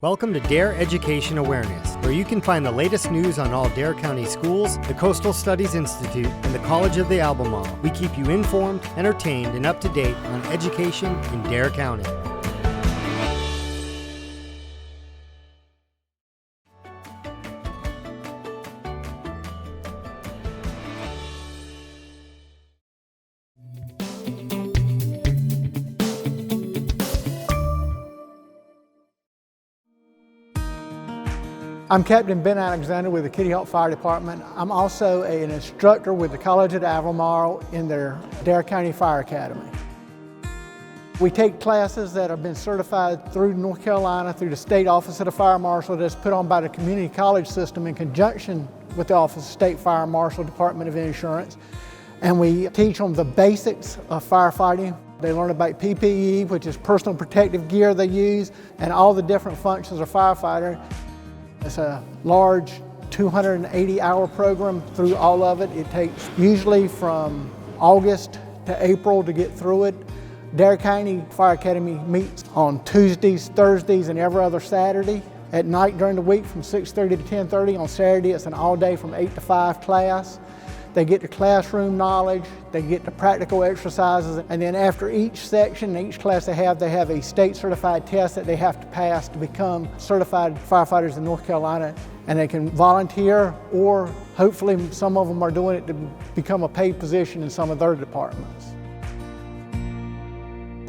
Welcome to Dare Education Awareness, where you can find the latest news on all Dare County schools, the Coastal Studies Institute, and the College of the Albemarle. We keep you informed, entertained, and up to date on education in Dare County. I'm Captain Ben Alexander with the Kitty Hawk Fire Department. I'm also an instructor with the College of the Albemarle in their Dare County Fire Academy. We take classes that have been certified through North Carolina, through the State Office of the Fire Marshal, that's put on by the community college system in conjunction with the Office of State Fire Marshal, Department of Insurance. And we teach them the basics of firefighting. They learn about PPE, which is personal protective gear they use, and all the different functions of firefighter. It's a large 280-hour program through all of it. It takes usually from August to April to get through it. Dare County Fire Academy meets on Tuesdays, Thursdays, and every other Saturday. At night during the week from 6:30 to 10:30. On Saturday it's an all-day from 8 to 5 class. They get the classroom knowledge, they get the practical exercises, and then after each section, each class they have a state certified test that they have to pass to become certified firefighters in North Carolina. And they can volunteer, or hopefully some of them are doing it to become a paid position in some of their departments.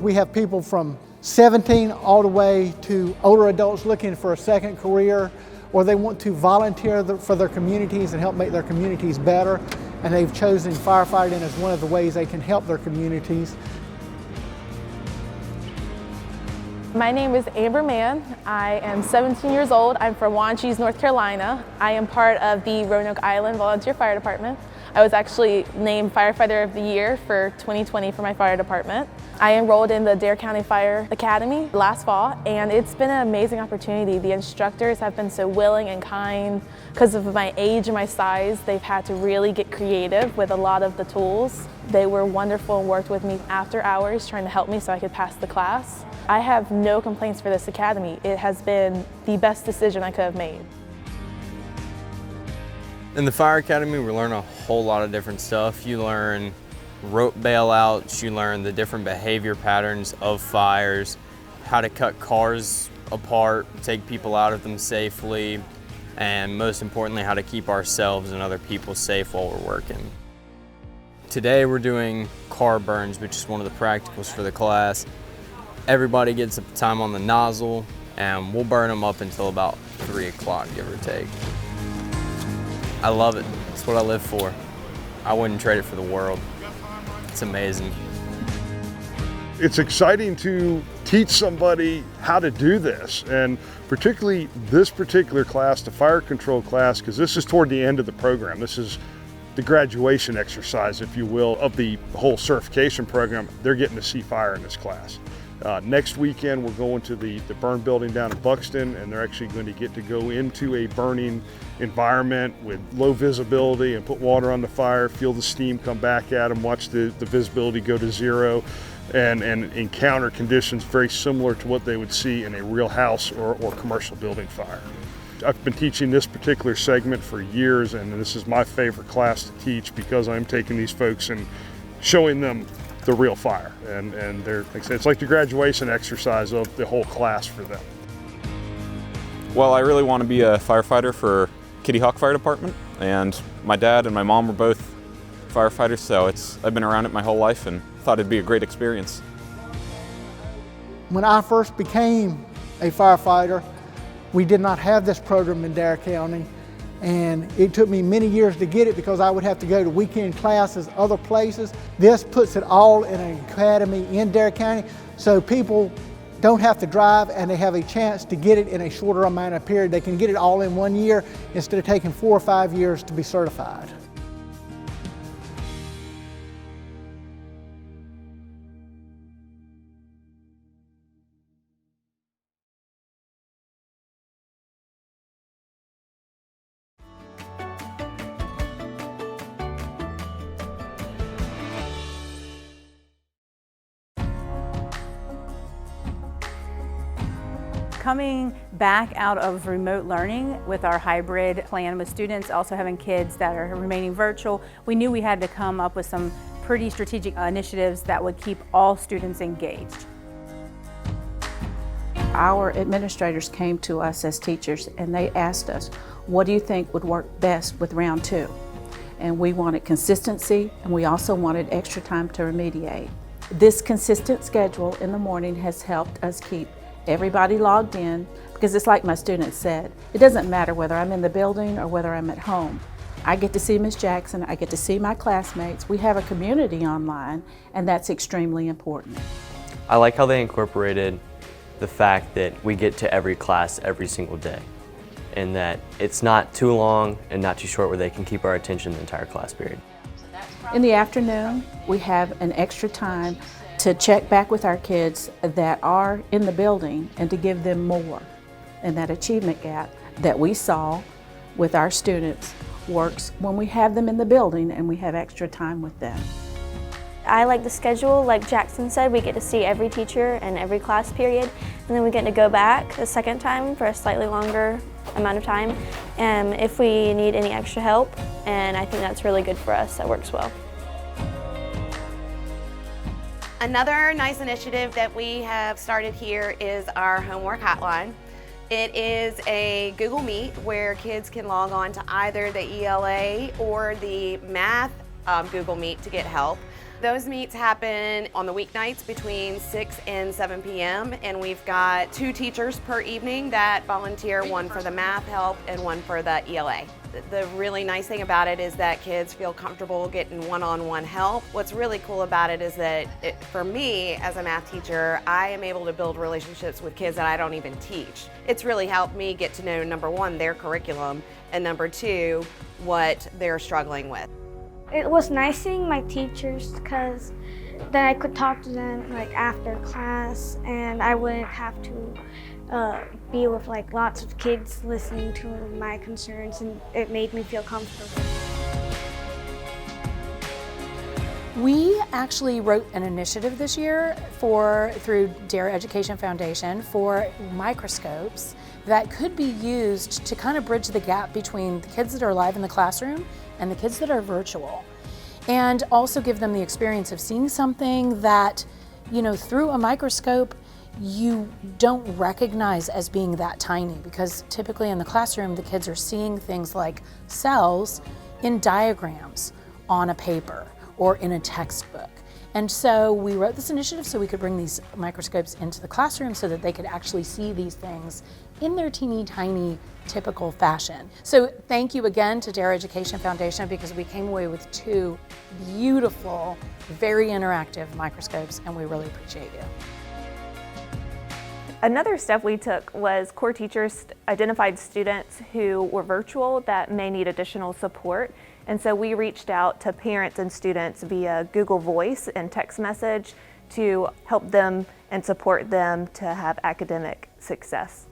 We have people from 17 all the way to older adults looking for a second career, or they want to volunteer for their communities and help make their communities better. And they've chosen firefighting as one of the ways they can help their communities. My name is Amber Mann. I am 17 years old. I'm from Wanchese, North Carolina. I am part of the Roanoke Island Volunteer Fire Department. I was actually named Firefighter of the Year for 2020 for my fire department. I enrolled in the Dare County Fire Academy last fall, and it's been an amazing opportunity. The instructors have been so willing and kind. Because of my age and my size, they've had to really get creative with a lot of the tools. They were wonderful and worked with me after hours trying to help me so I could pass the class. I have no complaints for this academy. It has been the best decision I could have made. In the Fire Academy, we learn a whole lot of different stuff. You learn rope bailouts, you learn the different behavior patterns of fires, how to cut cars apart, take people out of them safely, and most importantly, how to keep ourselves and other people safe while we're working. Today we're doing car burns, which is one of the practicals for the class. Everybody gets time on the nozzle, and we'll burn them up until about 3 o'clock, give or take. I love it. It's what I live for. I wouldn't trade it for the world. It's amazing. It's exciting to teach somebody how to do this, and particularly this particular class, the fire control class, because this is toward the end of the program. This is the graduation exercise, if you will, of the whole certification program. They're getting to see fire in this class. Next weekend, we're going to the burn building down in Buxton, and they're actually going to get to go into a burning environment with low visibility and put water on the fire, feel the steam come back at them, watch the visibility go to zero, and encounter conditions very similar to what they would see in a real house or commercial building fire. I've been teaching this particular segment for years, and this is my favorite class to teach because I'm taking these folks and showing them the real fire, and they're, like I said, it's like the graduation exercise of the whole class for them. Well, I really want to be a firefighter for Kitty Hawk Fire Department, and my dad and my mom were both firefighters, so I've been around it my whole life and thought it'd be a great experience. When I first became a firefighter, we did not have this program in Dare County, and it took me many years to get it because I would have to go to weekend classes other places. This puts it all in an academy in Dare County, so people don't have to drive and they have a chance to get it in a shorter amount of period. They can get it all in 1 year instead of taking 4 or 5 years to be certified. Coming back out of remote learning with our hybrid plan with students also having kids that are remaining virtual, we knew we had to come up with some pretty strategic initiatives that would keep all students engaged. Our administrators came to us as teachers and they asked us, what do you think would work best with round 2? And we wanted consistency, and we also wanted extra time to remediate. This consistent schedule in the morning has helped us keep everybody logged in, because it's like my students said, it doesn't matter whether I'm in the building or whether I'm at home. I get to see Ms. Jackson, I get to see my classmates. We have a community online, and that's extremely important. I like how they incorporated the fact that we get to every class every single day, and that it's not too long and not too short where they can keep our attention the entire class period. In the afternoon, we have an extra time to check back with our kids that are in the building and to give them more. And that achievement gap that we saw with our students works when we have them in the building and we have extra time with them. I like the schedule. Like Jackson said, we get to see every teacher and every class period, and then we get to go back a second time for a slightly longer amount of time if we need any extra help, and I think that's really good for us. That works well. Another nice initiative that we have started here is our homework hotline. It is a Google Meet where kids can log on to either the ELA or the math Google Meet to get help. Those meets happen on the weeknights between 6 and 7 p.m. and we've got 2 teachers per evening that volunteer, one for the math help and one for the ELA. The really nice thing about it is that kids feel comfortable getting one-on-one help. What's really cool about it is that for me as a math teacher, I am able to build relationships with kids that I don't even teach. It's really helped me get to know, number 1, their curriculum, and number 2, what they're struggling with. It was nice seeing my teachers because then I could talk to them like after class, and I wouldn't have to be with like lots of kids listening to my concerns, and it made me feel comfortable. We actually wrote an initiative this year through Dare Education Foundation for microscopes that could be used to kind of bridge the gap between the kids that are live in the classroom and the kids that are virtual, and also give them the experience of seeing something that, you know, through a microscope you don't recognize as being that tiny, because typically in the classroom the kids are seeing things like cells in diagrams on a paper or in a textbook. And so we wrote this initiative so we could bring these microscopes into the classroom so that they could actually see these things in their teeny tiny typical fashion. So thank you again to Dare Education Foundation, because we came away with 2 beautiful, very interactive microscopes, and we really appreciate you. Another step we took was core teachers identified students who were virtual that may need additional support. And so we reached out to parents and students via Google Voice and text message to help them and support them to have academic success.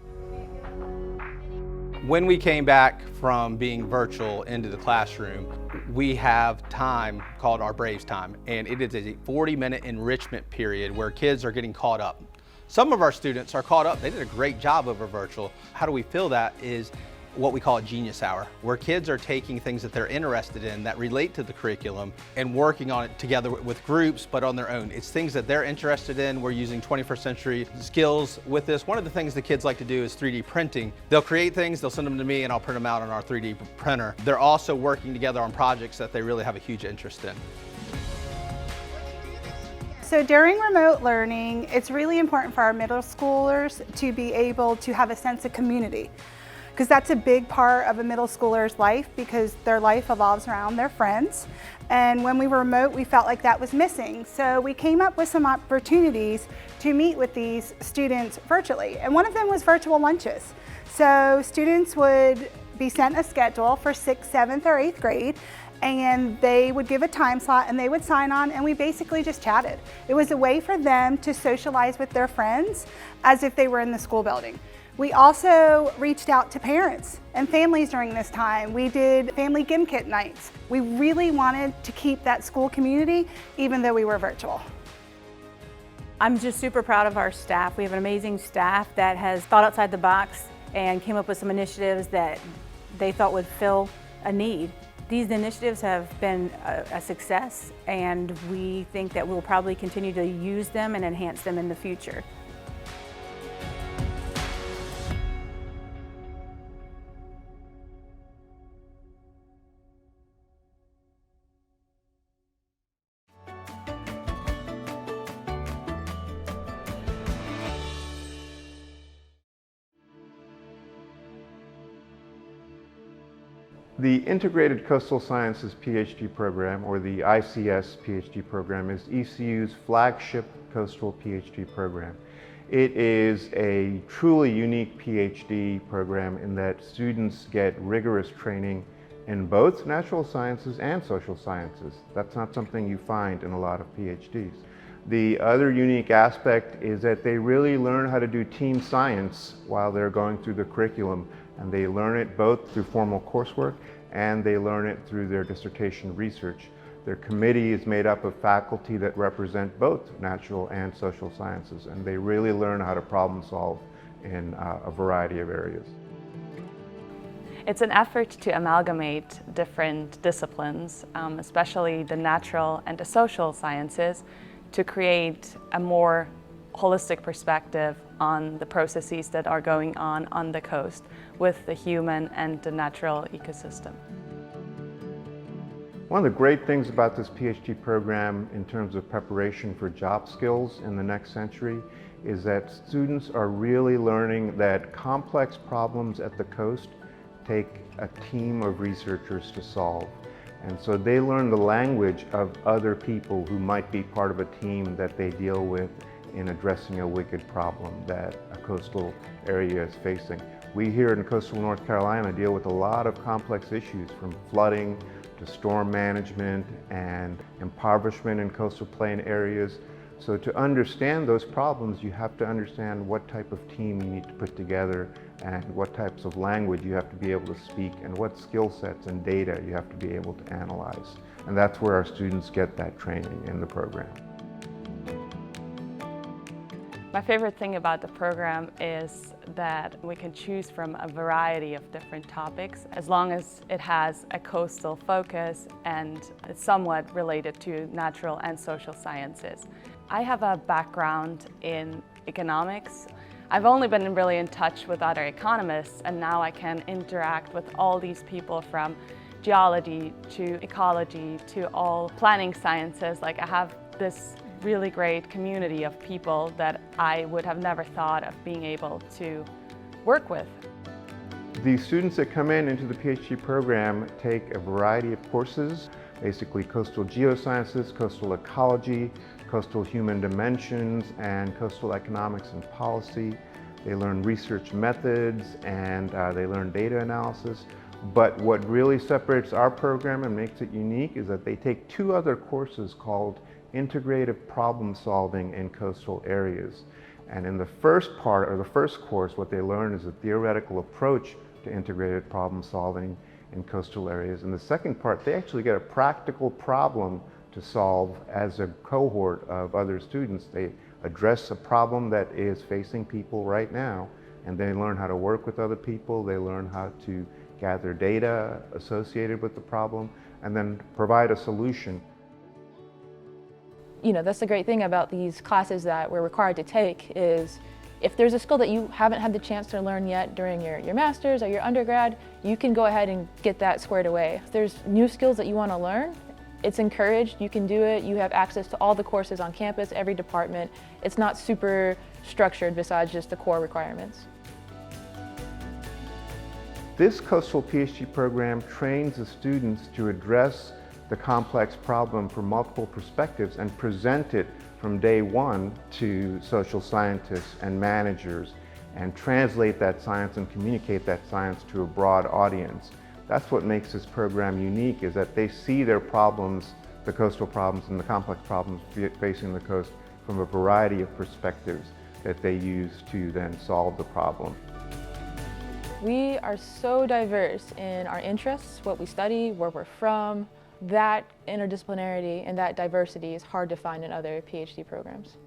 When we came back from being virtual into the classroom, we have time called our Braves time, and it is a 40-minute enrichment period where kids are getting caught up. Some of our students are caught up. They did a great job over virtual. How do we feel that is what we call a genius hour, where kids are taking things that they're interested in that relate to the curriculum and working on it together with groups, but on their own. It's things that they're interested in. We're using 21st century skills with this. One of the things the kids like to do is 3D printing. They'll create things, they'll send them to me, and I'll print them out on our 3D printer. They're also working together on projects that they really have a huge interest in. So during remote learning, it's really important for our middle schoolers to be able to have a sense of community, because that's a big part of a middle schooler's life, because their life evolves around their friends. And when we were remote, we felt like that was missing. So we came up with some opportunities to meet with these students virtually. And one of them was virtual lunches. So students would be sent a schedule for 6th, 7th, or 8th grade, and they would give a time slot and they would sign on, and we basically just chatted. It was a way for them to socialize with their friends as if they were in the school building. We also reached out to parents and families during this time. We did family gym kit nights. We really wanted to keep that school community even though we were virtual. I'm just super proud of our staff. We have an amazing staff that has thought outside the box and came up with some initiatives that they thought would fill a need. These initiatives have been a success, and we think that we'll probably continue to use them and enhance them in the future. The Integrated Coastal Sciences PhD program, or the ICS PhD program, is ECU's flagship coastal PhD program. It is a truly unique PhD program in that students get rigorous training in both natural sciences and social sciences. That's not something you find in a lot of PhDs. The other unique aspect is that they really learn how to do team science while they're going through the curriculum, and they learn it both through formal coursework and they learn it through their dissertation research. Their committee is made up of faculty that represent both natural and social sciences, and they really learn how to problem solve in a variety of areas. It's an effort to amalgamate different disciplines, especially the natural and the social sciences, to create a more holistic perspective on the processes that are going on the coast with the human and the natural ecosystem. One of the great things about this PhD program in terms of preparation for job skills in the next century is that students are really learning that complex problems at the coast take a team of researchers to solve. And so they learn the language of other people who might be part of a team that they deal with in addressing a wicked problem that a coastal area is facing. We here in coastal North Carolina deal with a lot of complex issues, from flooding to storm management and impoverishment in coastal plain areas. So to understand those problems, you have to understand what type of team you need to put together and what types of language you have to be able to speak and what skill sets and data you have to be able to analyze. And that's where our students get that training in the program. My favorite thing about the program is that we can choose from a variety of different topics as long as it has a coastal focus and it's somewhat related to natural and social sciences. I have a background in economics. I've only been really in touch with other economists, and now I can interact with all these people from geology to ecology to all planning sciences. Like, I have this really great community of people that I would have never thought of being able to work with. The students that come into the PhD program take a variety of courses, basically coastal geosciences, coastal ecology, coastal human dimensions, and coastal economics and policy. They learn research methods and they learn data analysis. But what really separates our program and makes it unique is that they take two other courses called integrative problem solving in coastal areas. And in the first part, or the first course, what they learn is a theoretical approach to integrated problem solving in coastal areas. In the second part, they actually get a practical problem to solve as a cohort of other students. They address a problem that is facing people right now, and they learn how to work with other people, they learn how to gather data associated with the problem, and then provide a solution. You know, that's the great thing about these classes that we're required to take is if there's a skill that you haven't had the chance to learn yet during your master's or your undergrad, you can go ahead and get that squared away. If there's new skills that you want to learn, it's encouraged, you can do it, you have access to all the courses on campus, every department. It's not super structured besides just the core requirements. This coastal PhD program trains the students to address the complex problem from multiple perspectives and present it from day one to social scientists and managers and translate that science and communicate that science to a broad audience. That's what makes this program unique, is that they see their problems, the coastal problems and the complex problems facing the coast, from a variety of perspectives that they use to then solve the problem. We are so diverse in our interests, what we study, where we're from. That interdisciplinarity and that diversity is hard to find in other PhD programs.